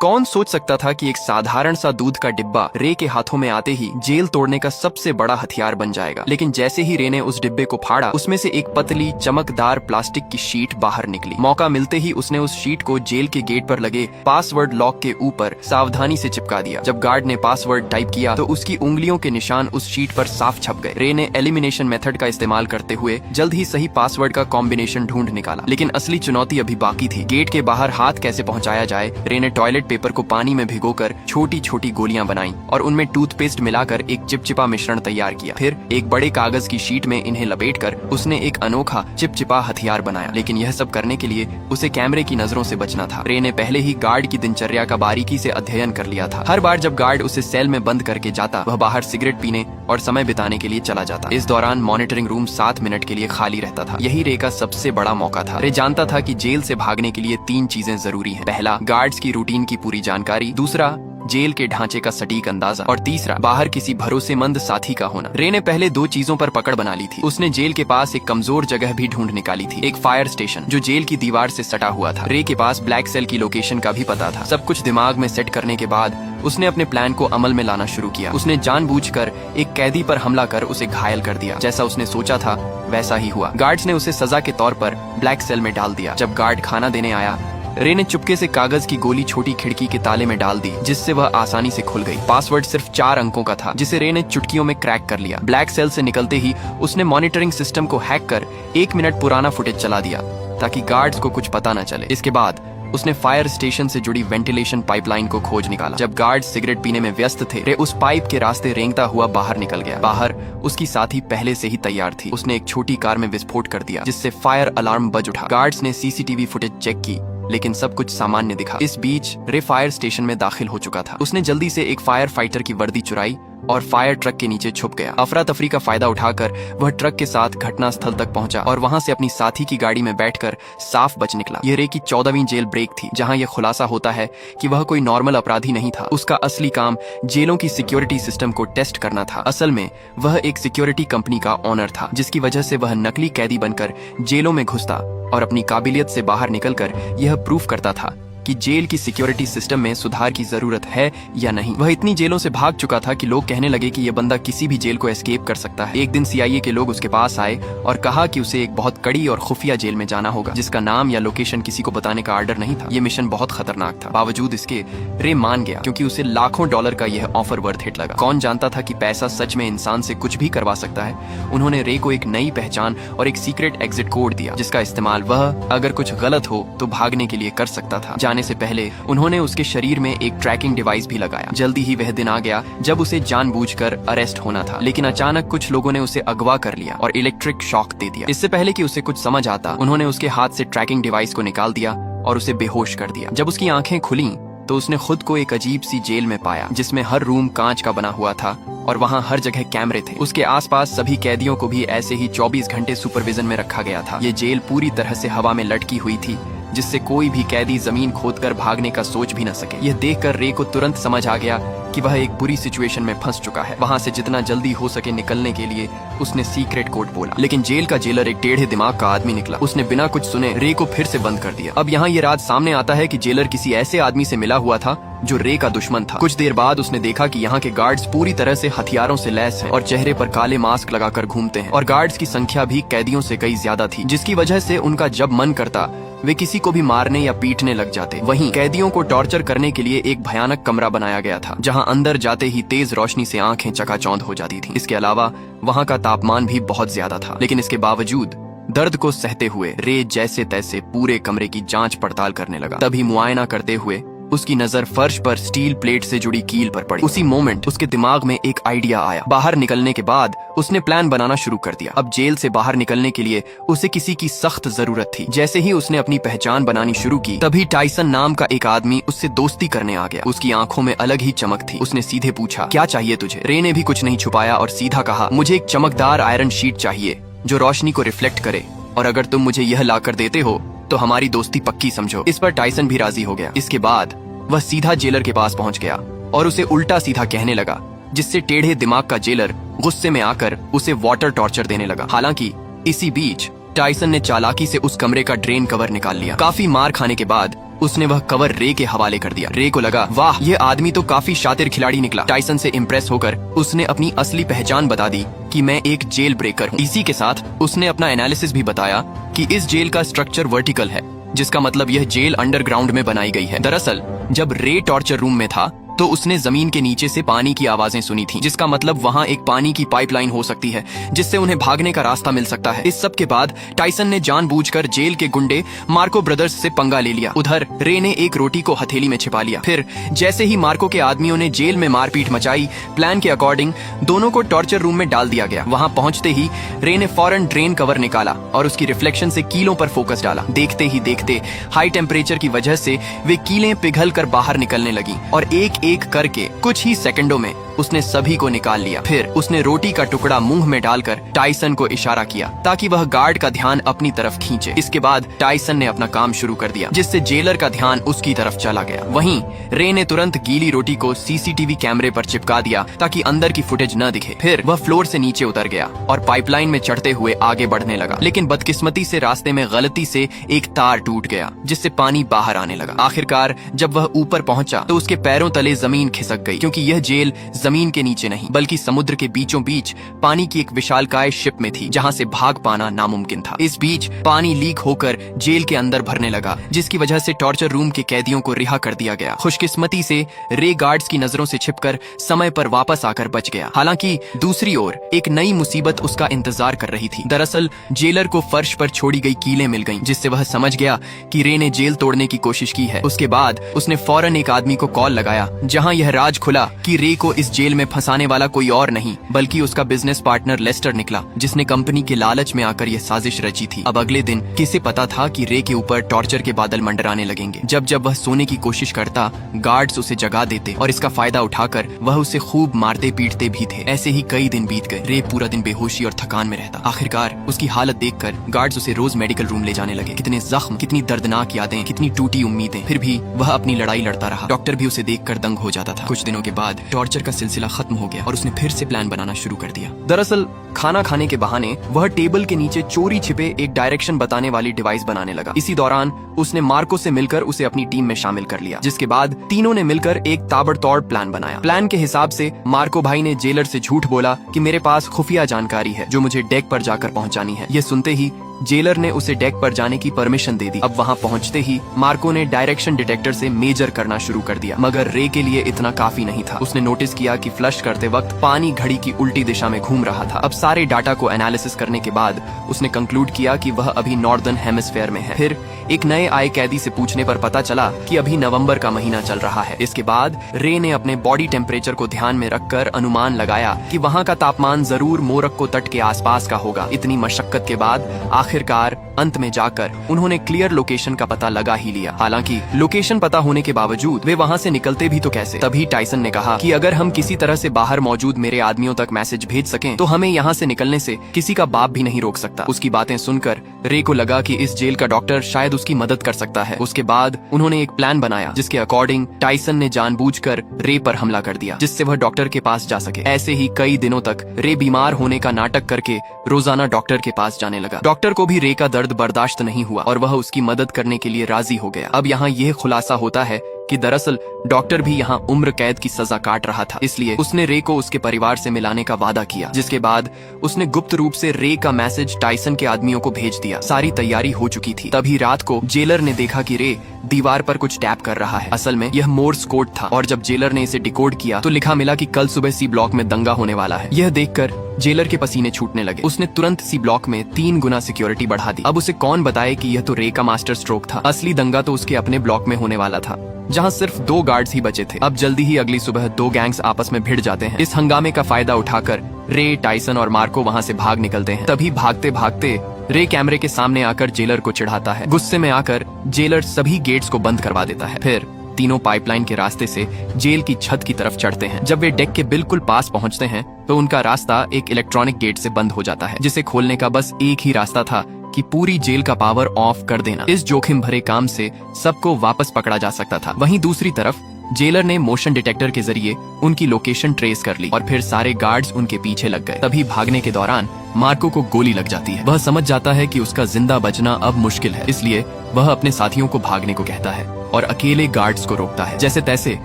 कौन सोच सकता था कि एक साधारण सा दूध का डिब्बा रे के हाथों में आते ही जेल तोड़ने का सबसे बड़ा हथियार बन जाएगा। लेकिन जैसे ही रे ने उस डिब्बे को फाड़ा, उसमें से एक पतली चमकदार प्लास्टिक की शीट बाहर निकली। मौका मिलते ही उसने उस शीट को जेल के गेट पर लगे पासवर्ड लॉक के ऊपर सावधानी से चिपका दिया। जब गार्ड ने पासवर्ड टाइप किया तो उसकी उंगलियों के निशान उस शीट पर साफ छप गए। रे ने एलिमिनेशन मेथड का इस्तेमाल करते हुए जल्द ही सही पासवर्ड का कॉम्बिनेशन ढूंढ निकाला। लेकिन असली चुनौती अभी बाकी थी। गेट के बाहर हाथ कैसे पहुंचाया जाए। रे ने टॉयलेट पेपर को पानी में भिगोकर छोटी छोटी गोलियां बनाई और उनमें टूथपेस्ट मिलाकर एक चिपचिपा मिश्रण तैयार किया। फिर एक बड़े कागज की शीट में इन्हें लपेटकर उसने एक अनोखा चिपचिपा हथियार बनाया। लेकिन यह सब करने के लिए उसे कैमरे की नजरों से बचना था। रे ने पहले ही गार्ड की दिनचर्या का बारीकी से अध्ययन कर लिया था। हर बार जब गार्ड उसे सेल में बंद करके जाता, वह बाहर सिगरेट पीने और समय बिताने के लिए चला जाता। इस दौरान मॉनिटरिंग रूम 7 मिनट के लिए खाली रहता था। यही रे का सबसे बड़ा मौका था। रे जानता था कि जेल से भागने के लिए 3 चीजें जरूरी हैं। पहला, गार्ड्स की रूटीन की पूरी जानकारी। दूसरा, जेल के ढांचे का सटीक अंदाजा। और तीसरा, बाहर किसी भरोसेमंद साथी का होना। रे ने पहले 2 चीजों पर पकड़ बना ली थी। उसने जेल के पास एक कमजोर जगह भी ढूंढ निकाली थी, एक फायर स्टेशन जो जेल की दीवार से सटा हुआ था। रे के पास ब्लैक सेल की लोकेशन का भी पता था। सब कुछ दिमाग में सेट करने के बाद उसने अपने प्लान को अमल में लाना शुरू किया। उसने जानबूझकर एक कैदी पर हमला कर उसे घायल कर दिया। जैसा उसने सोचा था वैसा ही हुआ। गार्ड्स ने उसे सजा के तौर पर ब्लैक सेल में डाल दिया। जब गार्ड खाना देने आया, रे ने चुपके से कागज की गोली छोटी खिड़की के ताले में डाल दी, जिससे वह आसानी से खुल गई। पासवर्ड सिर्फ 4 अंकों का था, जिसे रे ने चुटकियों में क्रैक कर लिया। ब्लैक सेल से निकलते ही उसने मॉनिटरिंग सिस्टम को हैक कर 1 मिनट पुराना फुटेज चला दिया ताकि गार्ड्स को कुछ पता न चले। इसके बाद उसने फायर स्टेशन से जुड़ी वेंटिलेशन पाइपलाइन को खोज निकाला। जब गार्ड सिगरेट पीने में व्यस्त थे, रे उस पाइप के रास्ते रेंगता हुआ बाहर निकल गया। बाहर उसकी साथी पहले से ही तैयार थी। उसने एक छोटी कार में विस्फोट कर दिया, जिससे फायर अलार्म बज उठा। गार्ड्स ने सीसीटीवी फुटेज चेक की, लेकिन सब कुछ सामान्य दिखा। इस बीच रे फायर स्टेशन में दाखिल हो चुका था। उसने जल्दी से एक फायर फाइटर की वर्दी चुराई और फायर ट्रक के नीचे छुप गया। अफरा तफरी का फायदा उठाकर वह ट्रक के साथ घटना स्थल तक पहुंचा और वहां से अपनी साथी की गाड़ी में बैठकर साफ बच निकला। यह रे की 14वीं जेल ब्रेक थी, जहां यह खुलासा होता है कि वह कोई नॉर्मल अपराधी नहीं था। उसका असली काम जेलों की सिक्योरिटी सिस्टम को टेस्ट करना था। असल में वह एक सिक्योरिटी कंपनी का ओनर था, जिसकी वजह से वह नकली कैदी बनकर जेलों में घुसता और अपनी काबिलियत से बाहर निकलकर यह प्रूफ करता था कि जेल की सिक्योरिटी सिस्टम में सुधार की जरूरत है या नहीं। वह इतनी जेलों से भाग चुका था कि लोग कहने लगे कि यह बंदा किसी भी जेल को एस्केप कर सकता है। एक दिन सीआईए के लोग उसके पास आए और कहा कि उसे एक बहुत कड़ी और खुफिया जेल में जाना होगा, जिसका नाम या लोकेशन किसी को बताने का आर्डर नहीं था। ये मिशन बहुत खतरनाक था। बावजूद इसके रे मान गया, क्योंकि उसे लाखों डॉलर का यह ऑफर वर्थ इट लगा। कौन जानता था कि पैसा सच में इंसान से कुछ भी करवा सकता है। उन्होंने रे को एक नई पहचान और एक सीक्रेट एग्जिट कोड दिया, जिसका इस्तेमाल वह अगर कुछ गलत हो तो भागने के लिए कर सकता था। जाने से पहले उन्होंने उसके शरीर में एक ट्रैकिंग डिवाइस भी लगाया। जल्दी ही वह दिन आ गया जब उसे जानबूझकर अरेस्ट होना था, लेकिन अचानक कुछ लोगों ने उसे अगवा कर लिया और इलेक्ट्रिक शॉक दे दिया। इससे पहले कि उसे कुछ समझ आता, उन्होंने उसके हाथ से ट्रैकिंग डिवाइस को निकाल दिया और उसे बेहोश कर दिया। जब उसकी आंखें खुली तो उसने खुद को एक अजीब सी जेल में पाया, जिसमें हर रूम कांच का बना हुआ था और वहाँ हर जगह कैमरे थे। उसके आसपास सभी कैदियों को भी ऐसे ही 24 घंटे सुपरविजन में रखा गया था। ये जेल पूरी तरह से हवा में लटकी हुई थी, जिससे कोई भी कैदी जमीन खोदकर भागने का सोच भी न सके। यह देखकर रे को तुरंत समझ आ गया कि वह एक बुरी सिचुएशन में फंस चुका है। वहां से जितना जल्दी हो सके निकलने के लिए उसने सीक्रेट कोड बोला। लेकिन जेल का जेलर एक टेढ़े दिमाग का आदमी निकला। उसने बिना कुछ सुने रे को फिर से बंद कर दिया। अब यहाँ ये राज सामने आता है कि जेलर किसी ऐसे आदमी से मिला हुआ था जो रे का दुश्मन था। कुछ देर बाद उसने देखा कि यहाँ के गार्ड्स पूरी तरह से हथियारों से लैस हैं और चेहरे पर काले मास्क लगाकर घूमते हैं। और गार्ड्स की संख्या भी कैदियों से कई ज्यादा थी, जिसकी वजह से उनका जब मन करता वे किसी को भी मारने या पीटने लग जाते। वहीं कैदियों को टॉर्चर करने के लिए एक भयानक कमरा बनाया गया था, जहां अंदर जाते ही तेज रोशनी से आंखें चकाचौंध हो जाती थीं। इसके अलावा वहां का तापमान भी बहुत ज्यादा था। लेकिन इसके बावजूद दर्द को सहते हुए रे जैसे तैसे पूरे कमरे की जांच पड़ताल करने लगा। तभी मुआयना करते हुए उसकी नजर फर्श पर स्टील प्लेट से जुड़ी कील पर पड़ी। उसी मोमेंट उसके दिमाग में एक आइडिया आया। बाहर निकलने के बाद उसने प्लान बनाना शुरू कर दिया। अब जेल से बाहर निकलने के लिए उसे किसी की सख्त जरूरत थी। जैसे ही उसने अपनी पहचान बनानी शुरू की, तभी टाइसन नाम का एक आदमी उससे दोस्ती करने आ गया। उसकी आंखों में अलग ही चमक थी। उसने सीधे पूछा, क्या चाहिए तुझे? रे ने भी कुछ नहीं छुपाया और सीधा कहा, मुझे एक चमकदार आयरन शीट चाहिए जो रोशनी को रिफ्लेक्ट करे, और अगर तुम मुझे यह लाकर देते हो तो हमारी दोस्ती पक्की समझो। इस पर टाइसन भी राजी हो गया। इसके बाद वह सीधा जेलर के पास पहुंच गया और उसे उल्टा सीधा कहने लगा, जिससे टेढ़े दिमाग का जेलर गुस्से में आकर उसे वाटर टॉर्चर देने लगा। हालांकि इसी बीच टाइसन ने चालाकी से उस कमरे का ड्रेन कवर निकाल लिया। काफी मार खाने के बाद उसने वह कवर रे के हवाले कर दिया। रे को लगा, वाह, ये आदमी तो काफी शातिर खिलाड़ी निकला। टाइसन से इम्प्रेस होकर उसने अपनी असली पहचान बता दी कि मैं एक जेल ब्रेकर हूँ। इसी के साथ उसने अपना एनालिसिस भी बताया कि इस जेल का स्ट्रक्चर वर्टिकल है, जिसका मतलब यह जेल अंडरग्राउंड में बनाई गई है। दरअसल जब रे टॉर्चर रूम में था तो उसने जमीन के नीचे से पानी की आवाजें सुनी थी, जिसका मतलब वहाँ एक पानी की पाइपलाइन हो सकती है जिससे उन्हें भागने का रास्ता मिल सकता है। इस सब के बाद टाइसन ने जानबूझकर जेल के गुंडे मार्को ब्रदर्स से पंगा ले लिया। उधर रे ने एक रोटी को हथेली में छिपा लिया। फिर जैसे ही मार्को के आदमियों ने जेल में मारपीट मचाई, प्लान के अकॉर्डिंग दोनों को टॉर्चर रूम में डाल दिया गया। वहाँ पहुंचते ही रे ने फौरन ड्रेन कवर निकाला और उसकी रिफ्लेक्शन से कीलों पर फोकस डाला। देखते ही देखते हाई टेम्परेचर की वजह से वे कीलें पिघल कर बाहर निकलने लगी और एक एक करके कुछ ही सेकंडों में उसने सभी को निकाल लिया। फिर उसने रोटी का टुकड़ा मुंह में डालकर टाइसन को इशारा किया ताकि वह गार्ड का ध्यान अपनी तरफ खींचे। इसके बाद टाइसन ने अपना काम शुरू कर दिया, जिससे जेलर का ध्यान उसकी तरफ चला गया। वहीं रे ने तुरंत गीली रोटी को सीसीटीवी कैमरे पर चिपका दिया ताकि अंदर की फुटेज न दिखे। फिर वह फ्लोर से नीचे उतर गया और पाइपलाइन में चढ़ते हुए आगे बढ़ने लगा, लेकिन बदकिस्मती से रास्ते में गलती से एक तार टूट गया जिससे पानी बाहर आने लगा। आखिरकार जब वह ऊपर पहुंचा तो उसके पैरों तले जमीन खिसक गई, क्योंकि यह जेल जमीन के नीचे नहीं बल्कि समुद्र के बीचों बीच पानी की एक विशालकाय शिप में थी, जहां से भाग पाना नामुमकिन था। इस बीच पानी लीक होकर जेल के अंदर भरने लगा, जिसकी वजह से टॉर्चर रूम के कैदियों को रिहा कर दिया गया। खुशकिस्मती से रे गार्ड्स की नजरों से छिपकर समय पर वापस आकर बच गया। हालांकि दूसरी ओर एक नई मुसीबत उसका इंतजार कर रही थी। दरअसल जेलर को फर्श पर छोड़ी गई कीलें मिल गईं, जिससे वह समझ गया कि रे ने जेल तोड़ने की कोशिश की है। उसके बाद उसने फौरन एक आदमी को कॉल लगाया, जहां यह राज खुला कि रे को इस जेल में फंसाने वाला कोई और नहीं बल्कि उसका बिजनेस पार्टनर लेस्टर निकला, जिसने कंपनी के लालच में आकर यह साजिश रची थी। अब अगले दिन किसे पता था कि रे के ऊपर टॉर्चर के बादल मंडराने लगेंगे। जब जब वह सोने की कोशिश करता, गार्ड्स उसे जगा देते और इसका फायदा उठाकर वह उसे खूब मारते पीटते भी थे। ऐसे ही कई दिन बीत गए। रे पूरा दिन बेहोशी और थकान में रहता। आखिरकार उसकी हालत देखकर गार्ड्स उसे रोज मेडिकल रूम ले जाने लगे। कितने जख्म, कितनी दर्दनाक यादें, कितनी टूटी उम्मीदें, फिर भी वह अपनी लड़ाई लड़ता रहा। डॉक्टर भी उसे देखकर दंग हो जाता था। कुछ दिनों के बाद टॉर्चर का सिलसिला खत्म हो गया और उसने फिर से प्लान बनाना शुरू कर दिया। दरअसल खाना खाने के बहाने वह टेबल के नीचे चोरी छिपे एक डायरेक्शन बताने वाली डिवाइस बनाने लगा। इसी दौरान उसने मार्को से मिलकर उसे अपनी टीम में शामिल कर लिया, जिसके बाद तीनों ने मिलकर एक ताबड़तोड़ प्लान बनाया। प्लान के हिसाब से मार्को भाई ने जेलर से झूठ बोला कि मेरे पास खुफिया जानकारी है जो मुझे डेक पर जाकर पहुंचानी है। यह सुनते ही जेलर ने उसे डेक पर जाने की परमिशन दे दी। अब वहां पहुंचते ही मार्को ने डायरेक्शन डिटेक्टर से मेजर करना शुरू कर दिया, मगर रे के लिए इतना काफी नहीं था। उसने नोटिस किया कि फ्लश करते वक्त पानी घड़ी की उल्टी दिशा में घूम रहा था। अब सारे डाटा को एनालिसिस करने के बाद उसने कंक्लूड किया कि वह अभी नॉर्दर्न हेमिस्फेयर में है। फिर एक नए आए कैदी से पूछने पर पता चला कि अभी नवंबर का महीना चल रहा है। इसके बाद रे ने अपने बॉडी टेम्परेचर को ध्यान में रखकर अनुमान लगाया कि वहाँ का तापमान जरूर मोरक्को तट के आसपास का होगा। इतनी मशक्कत के बाद आखिरकार अंत में जाकर उन्होंने क्लियर लोकेशन का पता लगा ही लिया। हालांकि लोकेशन पता होने के बावजूद वे वहां से निकलते भी तो कैसे? तभी टाइसन ने कहा कि अगर हम किसी तरह से बाहर मौजूद मेरे आदमियों तक मैसेज भेज सकें तो हमें यहाँ से निकलने से किसी का बाप भी नहीं रोक सकता। उसकी बातें सुनकर रे को लगा कि इस जेल का डॉक्टर शायद उसकी मदद कर सकता है। उसके बाद उन्होंने एक प्लान बनाया जिसके अकॉर्डिंग टाइसन ने जानबूझकर रे पर हमला कर दिया, जिससे वह डॉक्टर के पास जा सके। ऐसे ही कई दिनों तक रे बीमार होने का नाटक करके रोजाना डॉक्टर के पास जाने लगा। डॉक्टर को भी रे का दर्द बर्दाश्त नहीं हुआ और वह उसकी मदद करने के लिए राजी हो गया। अब यहाँ यह खुलासा होता है कि दरअसल डॉक्टर भी यहाँ उम्र कैद की सजा काट रहा था, इसलिए उसने रे को उसके परिवार से मिलाने का वादा किया। जिसके बाद उसने गुप्त रूप से रे का मैसेज टाइसन के आदमियों को भेज दिया। सारी तैयारी हो चुकी थी। तभी रात को जेलर ने देखा कि रे दीवार पर कुछ टैप कर रहा है। असल में यह मोर्स कोड था और जब जेलर ने इसे डिकोड किया तो लिखा मिला कि कल सुबह सी ब्लॉक में दंगा होने वाला है। यह देखकर जेलर के पसीने छूटने लगे। उसने तुरंत सी ब्लॉक में 3 गुना सिक्योरिटी बढ़ा दी। अब उसे कौन बताए कि यह तो रे का मास्टर स्ट्रोक था। असली दंगा तो उसके अपने ब्लॉक में होने वाला था, जहां सिर्फ 2 गार्ड्स ही बचे थे। अब जल्दी ही अगली सुबह 2 गैंग्स आपस में भिड़ जाते हैं। इस हंगामे का फायदा उठाकर रे, टाइसन और मार्को वहां से भाग निकलते हैं। तभी भागते भागते रे कैमरे के सामने आकर जेलर को चिढ़ाता है। गुस्से में आकर जेलर सभी गेट्स को बंद करवा देता है। फिर तीनों पाइपलाइन के रास्ते से जेल की छत की तरफ चढ़ते हैं। जब वे डेक के बिल्कुल पास पहुंचते हैं तो उनका रास्ता एक इलेक्ट्रॉनिक गेट से बंद हो जाता है, जिसे खोलने का बस एक ही रास्ता था कि पूरी जेल का पावर ऑफ कर देना। इस जोखिम भरे काम से सबको वापस पकड़ा जा सकता था। वहीं दूसरी तरफ जेलर ने मोशन डिटेक्टर के जरिए उनकी लोकेशन ट्रेस कर ली और फिर सारे गार्ड्स उनके पीछे लग गए। तभी भागने के दौरान मार्को को गोली लग जाती है। वह समझ जाता है कि उसका जिंदा बचना अब मुश्किल है, इसलिए वह अपने साथियों को भागने को कहता है। और अकेले गार्ड्स को रोकता है। जैसे तैसे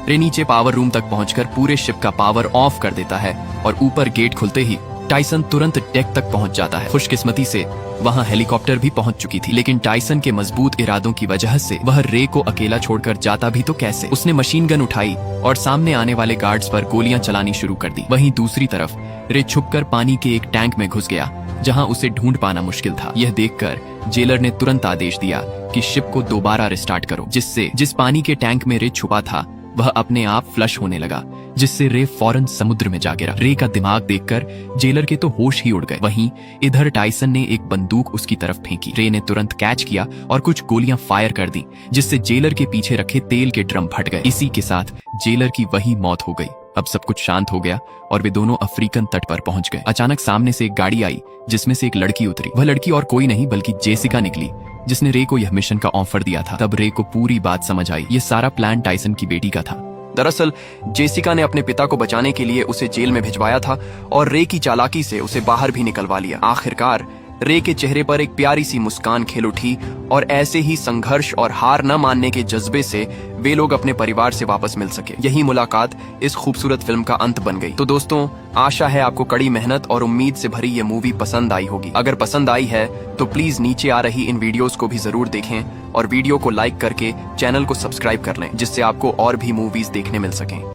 रे नीचे पावर रूम तक पहुंचकर पूरे शिप का पावर ऑफ कर देता है और ऊपर गेट खुलते ही टाइसन तुरंत डेक तक पहुंच जाता है। खुशकिस्मती से वहां हेलीकॉप्टर भी पहुंच चुकी थी, लेकिन टाइसन के मजबूत इरादों की वजह से वह रे को अकेला छोड़कर जाता भी तो कैसे। उसने मशीन गन उठाई और सामने आने वाले गार्ड्स पर गोलियां चलानी शुरू कर दी। वहीं दूसरी तरफ रे छुपकर पानी के एक टैंक में घुस गया जहां उसे ढूंढ पाना मुश्किल था। यह देखकर जेलर ने तुरंत आदेश दिया कि शिप को दोबारा रिस्टार्ट करो, जिससे जिस पानी के टैंक में रे छुपा था वह अपने आप फ्लश होने लगा, जिससे रे फौरन समुद्र में जा गिरा। रे का दिमाग देखकर जेलर के तो होश ही उड़ गए। वहीं इधर टाइसन ने एक बंदूक उसकी तरफ फेंकी। रे ने तुरंत कैच किया और कुछ गोलियां फायर कर दी, जिससे जेलर के पीछे रखे तेल के ड्रम फट गए। इसी के साथ जेलर की वही मौत हो गई। अब सब कुछ शांत हो गया और वे दोनों अफ्रीकन तट पर पहुंच गए। अचानक सामने से एक गाड़ी आई जिसमें से एक लड़की उतरी। वह लड़की और कोई नहीं बल्कि जेसिका निकली, जिसने रे को यह मिशन का ऑफर दिया था। तब रे को पूरी बात समझ आई। ये सारा प्लान टाइसन की बेटी का था। दरअसल जेसिका ने अपने पिता को बचाने के लिए उसे जेल में भिजवाया था और रे की चालाकी से उसे बाहर भी निकलवा लिया। आखिरकार रे के चेहरे पर एक प्यारी सी मुस्कान खिल उठी और ऐसे ही संघर्ष और हार न मानने के जज्बे से वे लोग अपने परिवार से वापस मिल सके। यही मुलाकात इस खूबसूरत फिल्म का अंत बन गई। तो दोस्तों, आशा है आपको कड़ी मेहनत और उम्मीद से भरी ये मूवी पसंद आई होगी। अगर पसंद आई है तो प्लीज नीचे आ रही इन वीडियोस को भी जरूर देखें और वीडियो को लाइक करके चैनल को सब्सक्राइब कर लें, जिससे आपको और भी मूवीज देखने मिल सकें।